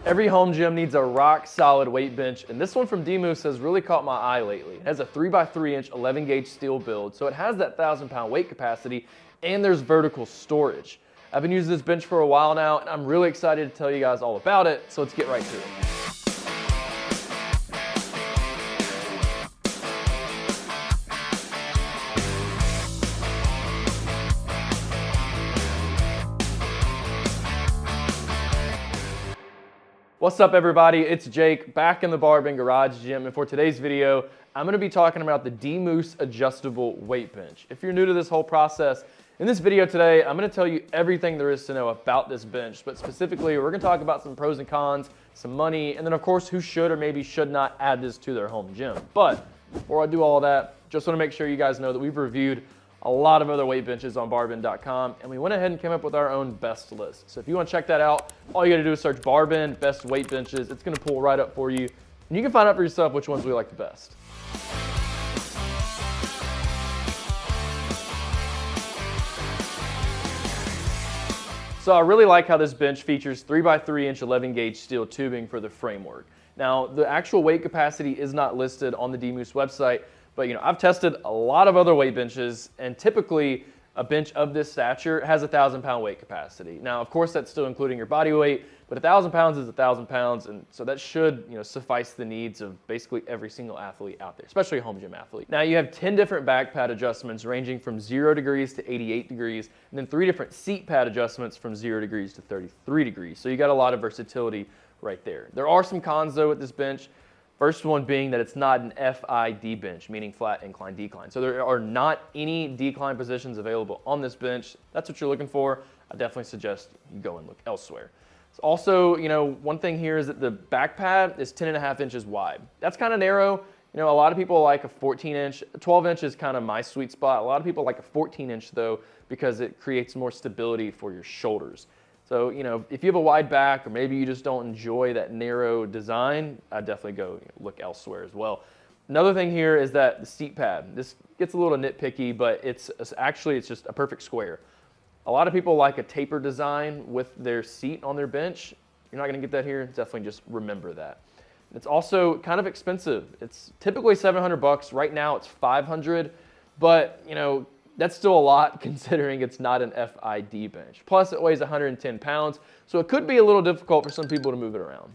Every home gym needs a rock solid weight bench, and this one from DMoose has really caught my eye lately. It has a 3x3 inch 11 gauge steel build, so it has that 1,000-pound weight capacity, and there's vertical storage. I've been using this bench for a while now, and I'm really excited to tell you guys all about it, so let's get right to it. What's up everybody, it's Jake back in the BarBend garage gym, and for today's video I'm going to be talking about the DMoose Adjustable Weight Bench. If you're new to this whole process, in this video today I'm going to tell you everything there is to know about this bench, but specifically we're going to talk about some pros and cons, some money, and then of course who should or maybe should not add this to their home gym. But before I do all of that, just want to make sure you guys know that we've reviewed a lot of other weight benches on barbend.com, and we went ahead and came up with our own best list. So if you want to check that out, all you got to do is search BarBend best weight benches. It's going to pull right up for you, and you can find out for yourself which ones we like the best. So I really like how this bench features 3x3 inch 11 gauge steel tubing for the framework. Now the actual weight capacity is not listed on the DMoose website, but I've tested a lot of other weight benches, and typically a bench of this stature has a 1,000-pound weight capacity. Now, of course, that's still including your body weight, but 1,000 pounds is 1,000 pounds, and so that should suffice the needs of basically every single athlete out there, especially a home gym athlete. Now, you have 10 different back pad adjustments ranging from 0 degrees to 88 degrees, and then 3 different seat pad adjustments from 0 degrees to 33 degrees. So you got a lot of versatility right there. There are some cons though with this bench. First one being that it's not an FID bench, meaning flat, incline, decline. So there are not any decline positions available on this bench. That's what you're looking for. I definitely suggest you go and look elsewhere. So also, one thing here is that the back pad is 10.5 inches wide. That's kind of narrow. A lot of people like a 14 inch, 12 inch is kind of my sweet spot. A lot of people like a 14 inch though, because it creates more stability for your shoulders. So, if you have a wide back, or maybe you just don't enjoy that narrow design, I'd definitely go look elsewhere as well. Another thing here is that the seat pad, this gets a little nitpicky, but it's just a perfect square. A lot of people like a taper design with their seat on their bench. You're not gonna get that here, definitely just remember that. It's also kind of expensive. It's typically $700. Right now it's $500, but that's still a lot considering it's not an FID bench. Plus it weighs 110 pounds, so it could be a little difficult for some people to move it around.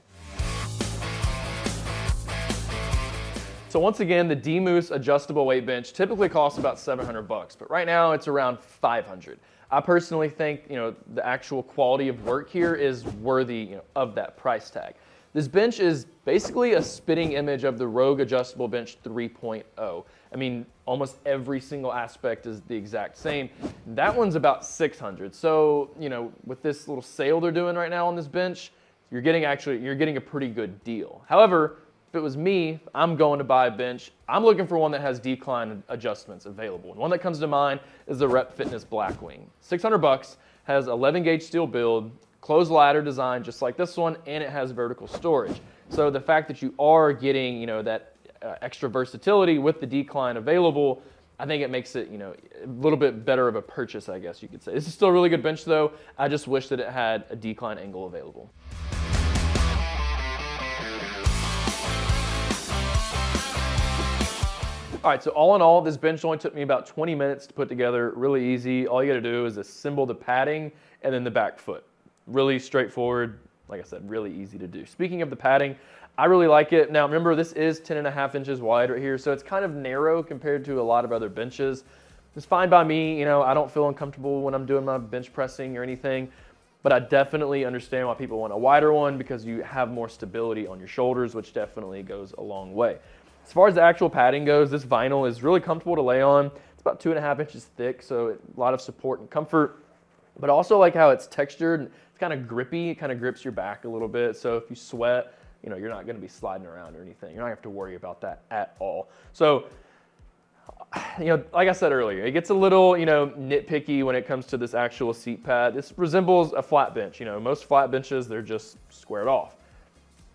So once again, the DMoose Adjustable Weight Bench typically costs about $700, but right now it's around $500. I personally think the actual quality of work here is worthy of that price tag. This bench is basically a spitting image of the Rogue Adjustable Bench 3.0. I mean, almost every single aspect is the exact same. That one's about $600. So, with this little sale they're doing right now on this bench, you're getting a pretty good deal. However, if it was me, I'm going to buy a bench. I'm looking for one that has decline adjustments available. And one that comes to mind is the Rep Fitness Blackwing. $600, has 11 gauge steel build, closed ladder design just like this one, and it has vertical storage. So the fact that you are getting that extra versatility with the decline available, I think it makes it a little bit better of a purchase, I guess you could say. This is still a really good bench though. I just wish that it had a decline angle available. All right, so all in all, this bench only took me about 20 minutes to put together. Really easy. All you got to do is assemble the padding and then the back foot. Really straightforward. Like I said, really easy to do. Speaking of the padding, I really like it. Now remember, this is 10.5 inches wide right here, so it's kind of narrow compared to a lot of other benches. It's fine by me. I don't feel uncomfortable when I'm doing my bench pressing or anything, but I definitely understand why people want a wider one, because you have more stability on your shoulders, which definitely goes a long way. As far as the actual padding goes, this vinyl is really comfortable to lay on. It's about 2.5 inches thick, so a lot of support and comfort, but I also like how it's textured. It's kind of grippy. It kind of grips your back a little bit, so if you sweat, you're not going to be sliding around or anything. You're not going to have to worry about that at all. So, like I said earlier, it gets a little, nitpicky when it comes to this actual seat pad. This resembles a flat bench. Most flat benches, they're just squared off.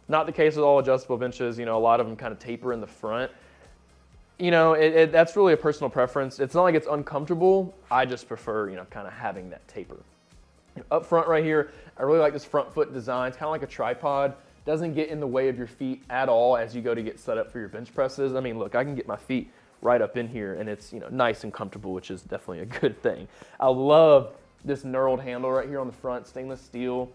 Not the case with all adjustable benches. A lot of them kind of taper in the front. That's really a personal preference. It's not like it's uncomfortable. I just prefer, kind of having that taper. Up front right here, I really like this front foot design. It's kind of like a tripod. doesn't get in the way of your feet at all as you go to get set up for your bench presses. I mean, look, I can get my feet right up in here and it's, you know, nice and comfortable, which is definitely a good thing. I love this knurled handle right here on the front, stainless steel,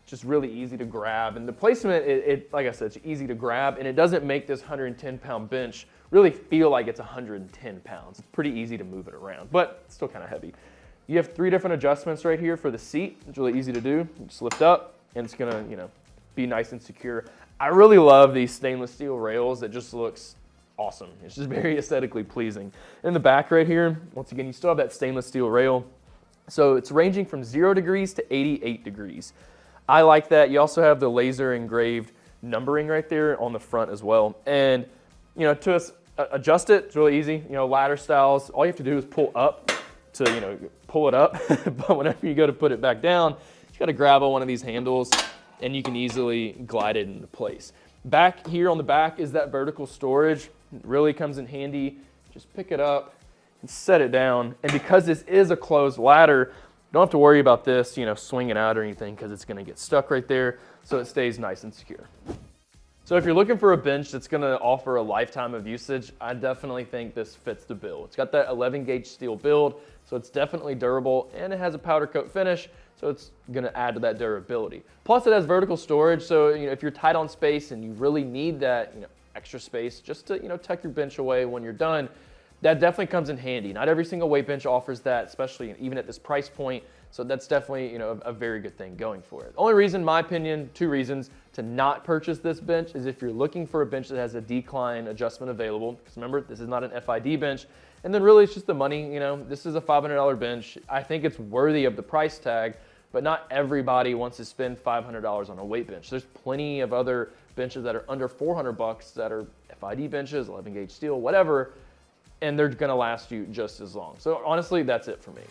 just really easy to grab. And the placement, like I said, it's easy to grab, and it doesn't make this 110-pound bench really feel like it's 110 pounds. It's pretty easy to move it around, but it's still kind of heavy. You have 3 different adjustments right here for the seat. It's really easy to do. You just lift up, and it's gonna, you know, be nice and secure. I really love these stainless steel rails. It just looks awesome. It's just very aesthetically pleasing. In the back right here, once again, you still have that stainless steel rail. So it's ranging from 0 degrees to 88 degrees. I like that. You also have the laser engraved numbering right there on the front as well. And, you know, to adjust it, it's really easy. You know, ladder styles, all you have to do is pull up to, you know, pull it up. But whenever you go to put it back down, you got to grab on one of these handles and you can easily glide it into place. Back here on the back is that vertical storage. It really comes in handy. Just pick it up and set it down. And because this is a closed ladder, you don't have to worry about this, you know, swinging out or anything because it's going to get stuck right there, so it stays nice and secure. So if you're looking for a bench that's going to offer a lifetime of usage, I definitely think this fits the bill. It's got that 11 gauge steel build, so it's definitely durable, and it has a powder coat finish, so it's going to add to that durability. Plus it has vertical storage, so you know, if you're tight on space and you really need that, you know, extra space just to, you know, tuck your bench away when you're done, that definitely comes in handy. Not every single weight bench offers that, especially even at this price point. So that's definitely, you know, a very good thing going for it. The only reason, in my opinion, 2 reasons to not purchase this bench is if you're looking for a bench that has a decline adjustment available. Because remember, this is not an FID bench. And then really it's just the money, you know, this is a $500 bench. I think it's worthy of the price tag, but not everybody wants to spend $500 on a weight bench. There's plenty of other benches that are under 400 bucks that are FID benches, 11 gauge steel, whatever, and they're gonna last you just as long. So honestly, that's it for me.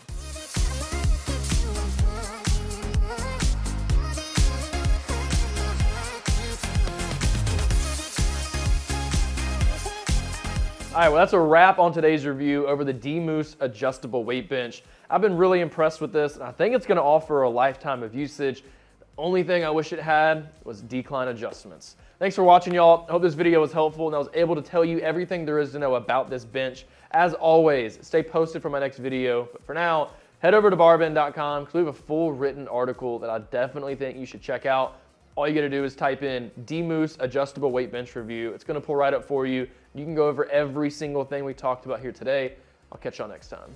All right, well, that's a wrap on today's review over the DMoose Adjustable Weight Bench. I've been really impressed with this, and I think it's gonna offer a lifetime of usage. The only thing I wish it had was decline adjustments. Thanks for watching, y'all. I hope this video was helpful and I was able to tell you everything there is to know about this bench. As always, stay posted for my next video. But for now, head over to barbend.com because we have a full written article that I definitely think you should check out. All you gotta do is type in DMoose Adjustable Weight Bench Review. It's gonna pull right up for you. You can go over every single thing we talked about here today. I'll catch y'all next time.